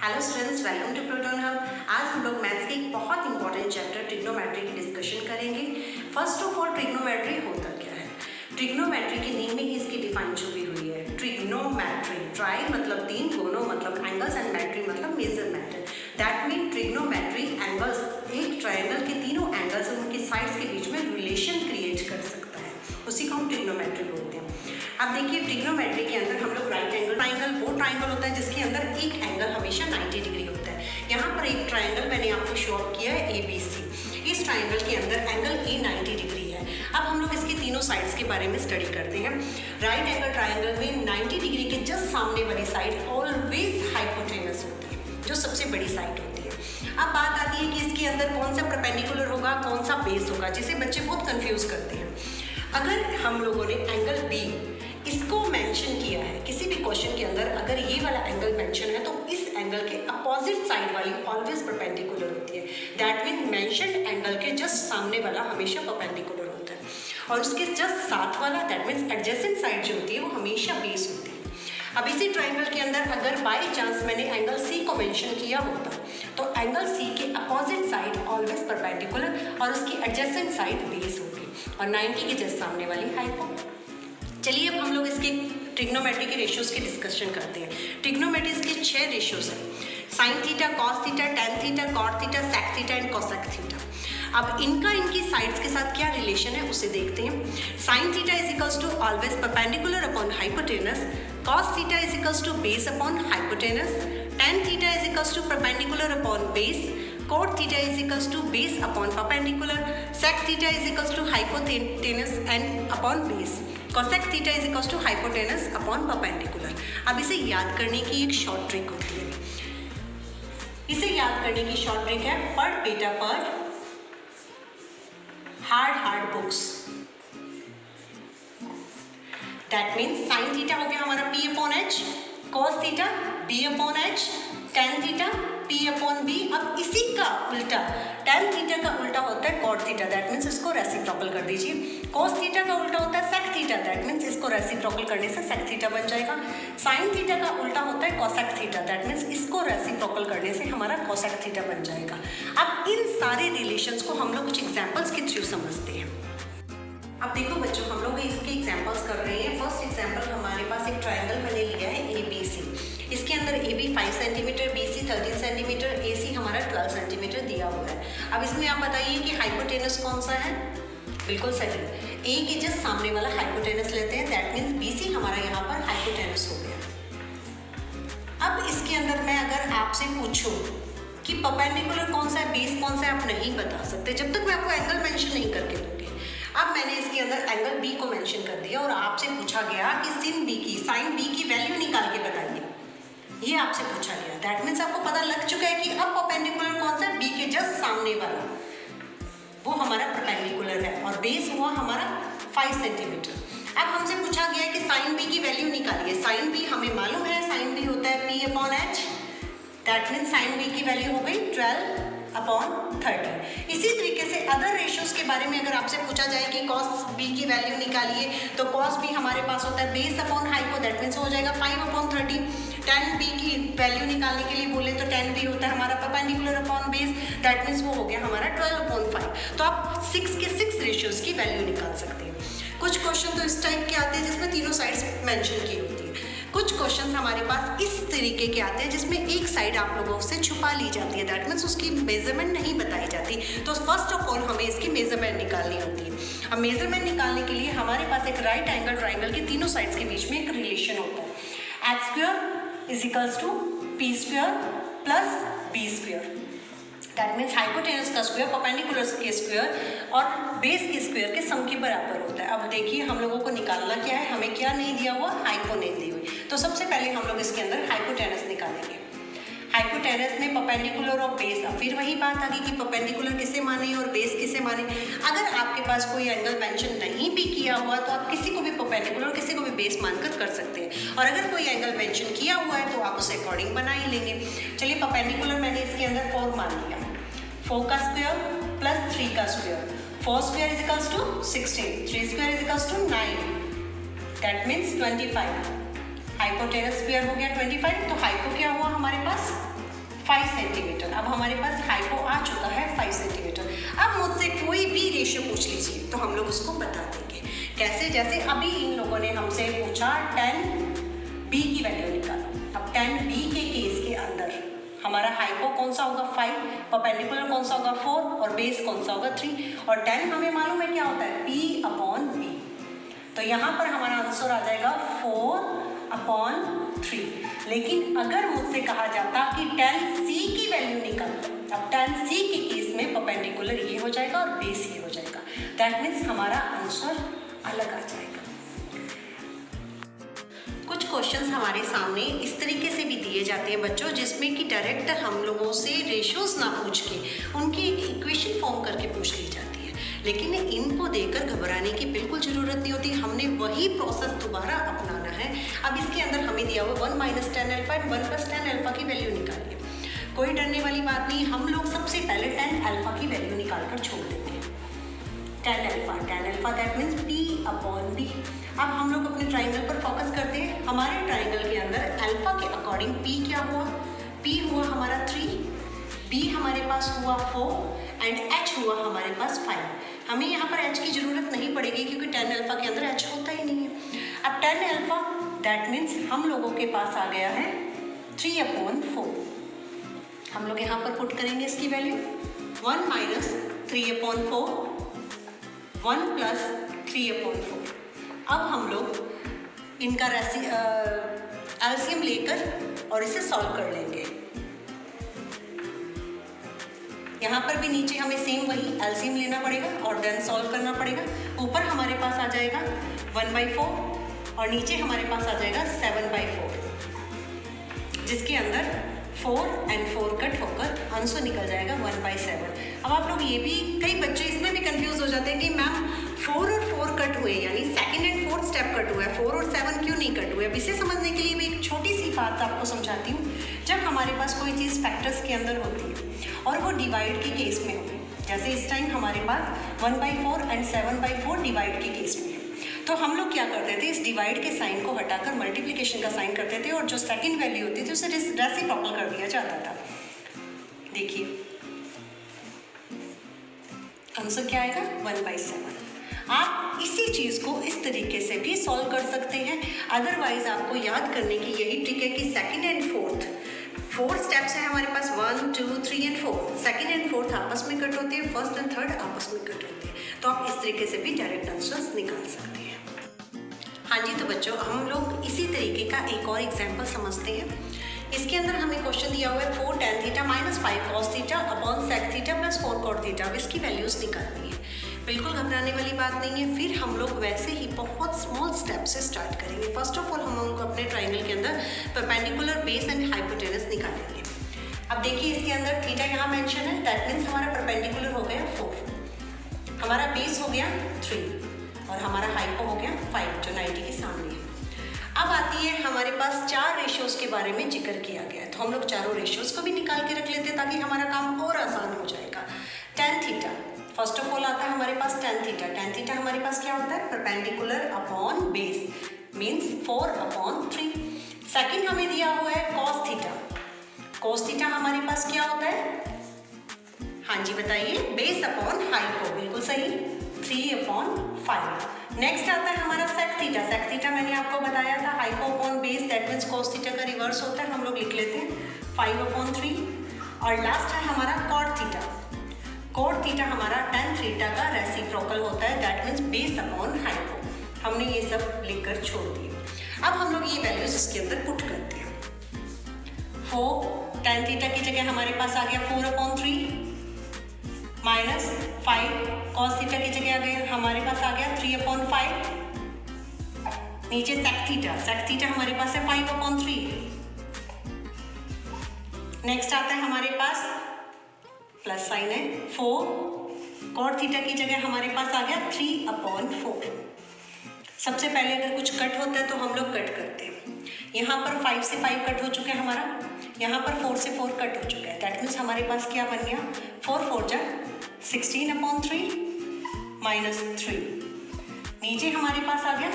Hello students, welcome to proton hub. आज हम लोग मैथ्स के एक बहुत इंपॉर्टेंट चैप्टर ट्रिग्नोमेट्री की डिस्कशन करेंगे। फर्स्ट ऑफ ऑल, ट्रिग्नोमेट्री होता क्या है? ट्रिग्नोमेट्री की नेम में ही इसकी डिफाइन छुपी हुई है। ट्रिग्नोमेट्री, ट्राई मतलब तीन, गोनो मतलब एंगल्स एंड मैट्री मतलब measurement. That mean trigonometry angles, एक ट्रायंगल के तीनों एंगल्स और उनकी साइड्स के बीच में रिलेशन क्रिएट कर सकता है, उसी को हम ट्रिग्नोमेट्री बोलते हैं। अब देखिए, ट्रिग्नोमेट्री के अंदर हम लोग राइट एंगल ट्राइंगल, वो ट्राइंगल होता है जिसके अंदर एक एंगल हमेशा 90 डिग्री होता है। यहाँ पर एक ट्राइंगल मैंने आपको शो किया है ABC। इस ट्राइंगल के अंदर एंगल A 90 डिग्री है। अब हम लोग इसकी तीनों साइड्स के बारे में स्टडी करते हैं। राइट एंगल ट्राइंगल में 90 डिग्री के जस्ट सामने वाली साइड ऑलवेज हाइपोटेनस होती है, जो सबसे बड़ी साइड होती है। अब बात आती है कि इसके अंदर कौन सा परपेंडिकुलर होगा, कौन सा बेस होगा, जिसे बच्चे बहुत कंफ्यूज करते हैं। अगर हम लोगों ने एंगल B इसको मेंशन किया है किसी भी क्वेश्चन के अंदर, अगर ये वाला एंगल मेंशन है तो इस एंगल के अपोजिट साइड वाली ऑलवेज परपेंडिकुलर होती है। दैट मीन मेंशन्ड एंगल के जस्ट सामने वाला हमेशा परपेंडिकुलर होता है, और उसके जस्ट साथ वाला, दैट मीन्स एडजेसेंट साइड जो होती है, वो हमेशा बेस होती है। अब इसी ट्राइंगल के अंदर अगर बाई चांस मैंने एंगल C को मेंशन किया होता तो एंगल C के अपोजिट साइड ऑलवेज परपेंडिकुलर और उसकी एडजेसेंट साइड बेस होगी, और 90 के जस्ट सामने वाली हाइपो। चलिए अब हम लोग इसके ट्रिग्नोमेट्री के रेशियोज की डिस्कशन करते हैं। ट्रिग्नोमेट्री के 6 रेशियोज हैं: sine theta, cos theta, tan theta, cot theta, sec theta and cosec theta. अब इनकी साइड्स के साथ क्या रिलेशन है उसे देखते हैं। Sine theta is equals to always perpendicular upon hypotenuse, cos theta is equals to base upon hypotenuse, tan theta is equals to perpendicular upon base, cot theta is equals to base upon perpendicular, sec theta is equals to hypotenuse and upon base, cosec theta is equals to hypotenuse upon perpendicular। अब इसे याद करने की एक short trick होती है। इसे याद करने की शॉर्ट ट्रिक है पढ़ बेटा पढ़, hard books. That means sine theta हो गया हमारा P upon H, cos theta B upon H, tan theta P upon B। अब इसी का उल्टा, tan थीटा का उल्टा होता है cot थीटा, दैट मीन्स इसको रेसिप्रोकल कर दीजिए। cos थीटा का उल्टा होता है sec थीटा, दैट मीन्स इसको रेसिप्रोकल करने से sec थीटा बन जाएगा। sin थीटा का उल्टा होता है cosec थीटा, दैट मीन्स इसको रेसिप्रोकल करने से हमारा cosec थीटा बन जाएगा। अब इन सारे रिलेशंस को हम लोग कुछ एग्जाम्पल्स के थ्रू समझते हैं। अब देखो बच्चों, हम लोग इसके एग्जाम्पल्स कर रहे हैं। फर्स्ट एग्जाम्पल हमारे पास एक ट्राइंगल मैंने लिया है ABC। इसके अंदर AB 5 centimetre, BC 13 centimetre, AC हमारा 12 सेंटीमीटर दिया हुआ है। अब इसमें आप बताइए कि हाइपोटेनस कौन सा है? बिल्कुल सही, A के जस्ट सामने वाला हाइपोटेनस लेते हैं, दैट मीन्स BC हमारा यहाँ पर हाइपोटेनस हो गया। अब इसके अंदर मैं अगर आपसे पूछूं कि परपेंडिकुलर कौन सा है, बेस कौन सा है, आप नहीं बता सकते जब तक मैं आपको एंगल मेंशन नहीं करके दूंगी। अब मैंने इसके अंदर एंगल B को मेंशन कर दिया और आपसे पूछा गया कि sin B की, sin B की वैल्यू निकाल के बताइए, ये आपसे पूछा गया। दैट मीन्स आपको पता लग चुका है कि अब परपेंडिकुलर कौन सा है, B के जस्ट सामने वाला, वो हमारा परपेंडिकुलर है, और बेस हुआ हमारा 5 सेंटीमीटर। अब हमसे पूछा गया है कि sin B की वैल्यू निकालिए। sin B हमें मालूम है, sin B होता है P upon H, that means sin B की वैल्यू हो गई 12 अपॉन 30। इसी तरीके से अदर रेशियोज के बारे में अगर आपसे पूछा जाए कि cos B की वैल्यू निकालिए, तो cos B हमारे पास होता है base upon hypo, that means हो जाएगा 5 अपॉन 30। tan B की वैल्यू निकालने के लिए बोले तो tan B होता है हमारा perpendicular upon base, that means वो हो गया हमारा 12 अपॉन 5। तो आप 6 के 6 रेशियोज की वैल्यू निकाल सकते हैं। कुछ क्वेश्चन तो इस टाइप के आते हैं जिसमें तीनों साइड्स मेंशन की होती है। कुछ क्वेश्चन हमारे पास इस तरीके के आते हैं जिसमें एक साइड आप लोगों से छुपा ली जाती है, दैट मीन्स उसकी मेजरमेंट नहीं बताई जाती। तो फर्स्ट ऑफ ऑल हमें इसकी मेजरमेंट निकालनी होती है। अब मेजरमेंट निकालने के लिए हमारे पास एक राइट एंगल ट्राइंगल के तीनों साइड्स के बीच में एक रिलेशन होता है, x square is equals to P square plus B square. That means hypotenuse का स्क्वायर परपेंडिकुलर के स्क्वायर और बेस के स्क्वायर के सम के बराबर होता है। अब देखिए हम लोगों को निकालना क्या है, हमें क्या नहीं दिया हुआ, हाइपो नहीं दी हुई। तो सबसे पहले हम लोग इसके अंदर हाइपोटेनस निकालेंगे। हाइपोटेनस में परपेंडिकुलर और बेस, अब फिर वही बात आ गई कि परपेंडिकुलर किसे माने और बेस किसे माने। अगर आपके पास कोई एंगल मेंशन नहीं भी किया हुआ तो आप किसी को भी परपेंडिकुलर, किसी को भी बेस मानकर कर सकते हैं, और अगर कोई एंगल मेंशन किया हुआ है तो आप उसे अकॉर्डिंग बना ही लेंगे। चलिए परपेंडिकुलर मैंने इसके अंदर 4 मान लिया, 4 का स्क्वायर प्लस 3 का square, 4 square is equals to 16, 3 square is equals to 9, that means 25। Hypotenuse square हो गया 25, तो हाइपो क्या हुआ हमारे पास 5 सेंटीमीटर। अब हमारे पास हाइपो आ चुका है 5 सेंटीमीटर। अब मुझसे कोई भी रेशियो पूछ लीजिए तो हम लोग उसको बता देंगे। कैसे? जैसे अभी इन लोगों ने हमसे पूछा 10b की वैल्यू निकालो। अब 10b के केस के अंदर हमारा हाइपो कौन सा होगा 5, परपेंडिकुलर कौन सा होगा 4 और बेस कौन सा होगा 3। और 10 हमें मालूम है क्या होता है p/b। तो यहाँ पर हमारा आंसर आ जाएगा 4/3। लेकिन अगर मुझसे कहा जाता कि 10c की वैल्यू निकालो, अब 10c के केस में परपेंडिकुलर ये हो जाएगा और बेस ये हो जाएगा। दैट मीन्स हमारा आंसर अलग आ जाएगा। कुछ क्वेश्चंस हमारे सामने इस तरीके से भी दिए जाते हैं बच्चों, जिसमें कि डायरेक्ट हम लोगों से रेशियोज ना पूछ के उनकी एक इक्वेशन फॉर्म करके पूछ ली जाती है। लेकिन इनको देखकर घबराने की बिल्कुल ज़रूरत नहीं होती। हमने वही प्रोसेस दोबारा अपनाना है। अब इसके अंदर हमें दिया हुआ 1 - 10 अल्फा एंड 1 + 10 अल्फा की वैल्यू निकालिए। कोई डरने वाली बात नहीं। हम लोग सबसे पहले 10 अल्फा की वैल्यू निकाल कर छोड़ देंगे। 10 अल्फा दैट मीन्स p/b। अब हम लोग अपने ट्राइंगल पर फोकस करते हैं। हमारे ट्राइंगल के अंदर अल्फा के अकॉर्डिंग p क्या हुआ? p हुआ हमारा 3, b हमारे पास हुआ 4 एंड h हुआ हमारे पास 5। हमें यहाँ पर h की ज़रूरत नहीं पड़ेगी क्योंकि 10 अल्फा के अंदर h होता ही नहीं है। अब 10 अल्फा दैट मीन्स हम लोगों के पास आ गया है 3/4। हम लोग यहाँ पर पुट करेंगे इसकी वैल्यू 1 - 3/4 1 + 3/4। अब हम लोग इनका एलसीएम लेकर और इसे सॉल्व कर लेंगे। यहाँ पर भी नीचे हमें सेम वही एलसीएम लेना पड़ेगा और देन सॉल्व करना पड़ेगा। ऊपर हमारे पास आ जाएगा 1/4 और नीचे हमारे पास आ जाएगा 7/4, जिसके अंदर 4 और 4 कट होकर आंसर निकल जाएगा 1/7। अब आप लोग ये भी, कई बच्चे इसमें भी कंफ्यूज हो जाते हैं कि मैम 4 और 4 कट हुए यानी second and fourth step cut हुआ है, 4 और 7 क्यों नहीं कट हुए? अब इसे समझने के लिए मैं एक छोटी सी बात आपको समझाती हूँ। जब हमारे पास कोई चीज़ फैक्टर्स के अंदर होती है और वो डिवाइड के केस में होती है, जैसे इस टाइम हमारे पास 1/4 एंड 7/4 डिवाइड के केस में है, तो हम लोग क्या करते थे, इस डिवाइड के साइन को हटाकर मल्टीप्लिकेशन का साइन करते थे और जो सेकंड वैल्यू होती थी उसे रेसिप्रोकल कर दिया जाता था। देखिए आंसर क्या आएगा 1/7। आप इसी चीज़ को इस तरीके से भी सॉल्व कर सकते हैं। अदरवाइज आपको याद करने की यही ट्रिक है कि सेकंड एंड फोर्थ 4 स्टेप्स है हमारे पास 1, 2, 3 एंड 4। सेकंड एंड फोर्थ आपस में कट होते हैं, फर्स्ट एंड थर्ड आपस में कट होते हैं। तो आप इस तरीके से भी डायरेक्ट आंसर्स निकाल सकते हैं। हाँ जी, तो बच्चों हम लोग इसी तरीके का एक और एग्जाम्पल समझते हैं। इसके अंदर हमें क्वेश्चन दिया हुआ है 4 tan theta - 5 cos theta upon sec theta + 4 cot theta. अब इसकी वैल्यूज़ निकालनी है। बिल्कुल घबराने वाली बात नहीं है। फिर हम लोग वैसे ही बहुत स्मॉल स्टेप से स्टार्ट करेंगे। फर्स्ट ऑफ ऑल हम लोग अपने ट्राइंगल के अंदर परपेंडिकुलर बेस एंड हाइपोटेनस निकालेंगे। अब देखिए इसके अंदर थीटा यहाँ मेंशन है, दैट मीन्स हमारा परपेंडिकुलर हो गया 4, हमारा बेस हो गया 3 और हमारा हाइपो हो गया 5 जो 90 के सामने है। अब आती है हमारे पास 4 रेशियोज़ के बारे में जिक्र किया गया है, तो हम लोग चारों रेशियोज़ को भी निकाल के रख लेते हैं ताकि हमारा काम और आसान हो जाएगा। tan theta first of all आता है हमारे पास tan थीटा। tan थीटा हमारे पास क्या होता है, perpendicular upon base means 4/3। Second हमें दिया हुआ है cos थीटा। cos थीटा हमारे पास क्या होता है, हाँ जी बताइए, बेस अपॉन हाइपो, बिल्कुल सही, 3/5। नेक्स्ट आता है हमारा sec थीटा। sec थीटा मैंने आपको बताया था hypo upon base that means cos theta का रिवर्स होता है, हम लोग लिख लेते हैं 5/3। और लास्ट है हमारा cot थीटा। cot थीटा हमारा tan थीटा का रेसिप्रोकल होता है that means base upon hypo. हमने ये सब लिखकर छोड़ दिए। अब हम लोग ये वैल्यूज इसके अंदर पुट करते हैं। 4 tan थीटा की जगह हमारे पास आ गया 4/3 माइनस 5 cos थीटा की जगह आ गया हमारे पास आ गया 3/5। नीचे sec थीटा हमारे पास है 5/3। नेक्स्ट आता है हमारे पास प्लस साइन है 4 cot थीटा की जगह हमारे पास आ गया 3/4। सबसे पहले अगर कुछ कट होता है तो हम लोग कट करते हैं। यहाँ पर 5 से 5 कट हो चुका है हमारा, यहाँ पर 4 से 4 कट हो चुका है। दैट मीन्स हमारे पास क्या बन गया, 4 4 जा 16/3 माइनस 3। नीचे हमारे पास आ गया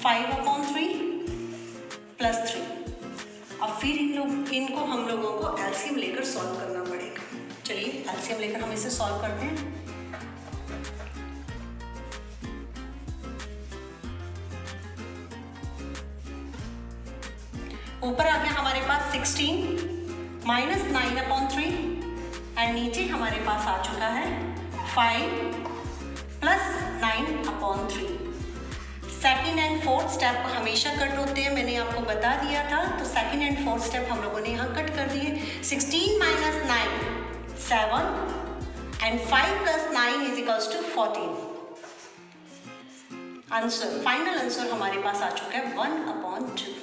5/3 प्लस 3। अब फिर इनको हम लोगों को एलसीएम लेकर सॉल्व करना पड़ेगा। चलिए एलसीएम लेकर हम इसे सॉल्व करते हैं। ऊपर आ गया हमारे पास 16 माइनस 9/3 एंड नीचे हमारे पास आ चुका है 5 plus 9/3। Second and fourth step हमेशा कट होते हैं, मैंने आपको बता दिया था। तो सेकेंड एंड फोर्थ स्टेप हम लोगों ने यहाँ कट कर दिए। 16 minus 9 7 and 5 plus 9 is equals to 14। Answer, final answer हमारे पास आ चुका है 1/2।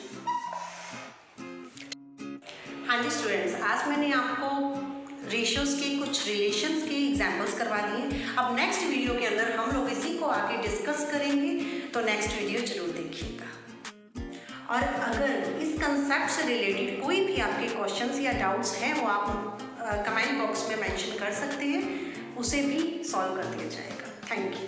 हाँ जी स्टूडेंट्स, आज मैंने आपको रेशियोज के कुछ रिलेशंस के एग्जाम्पल्स करवा दिए। अब नेक्स्ट वीडियो के अंदर हम लोग इसी को आगे डिस्कस करेंगे, तो नेक्स्ट वीडियो जरूर देखिएगा। और अगर इस कंसेप्ट से रिलेटेड कोई भी आपके क्वेश्चंस या डाउट्स हैं, वो आप कमेंट बॉक्स में मेंशन कर सकते हैं, उसे भी सॉल्व कर दिया जाएगा। Thank you.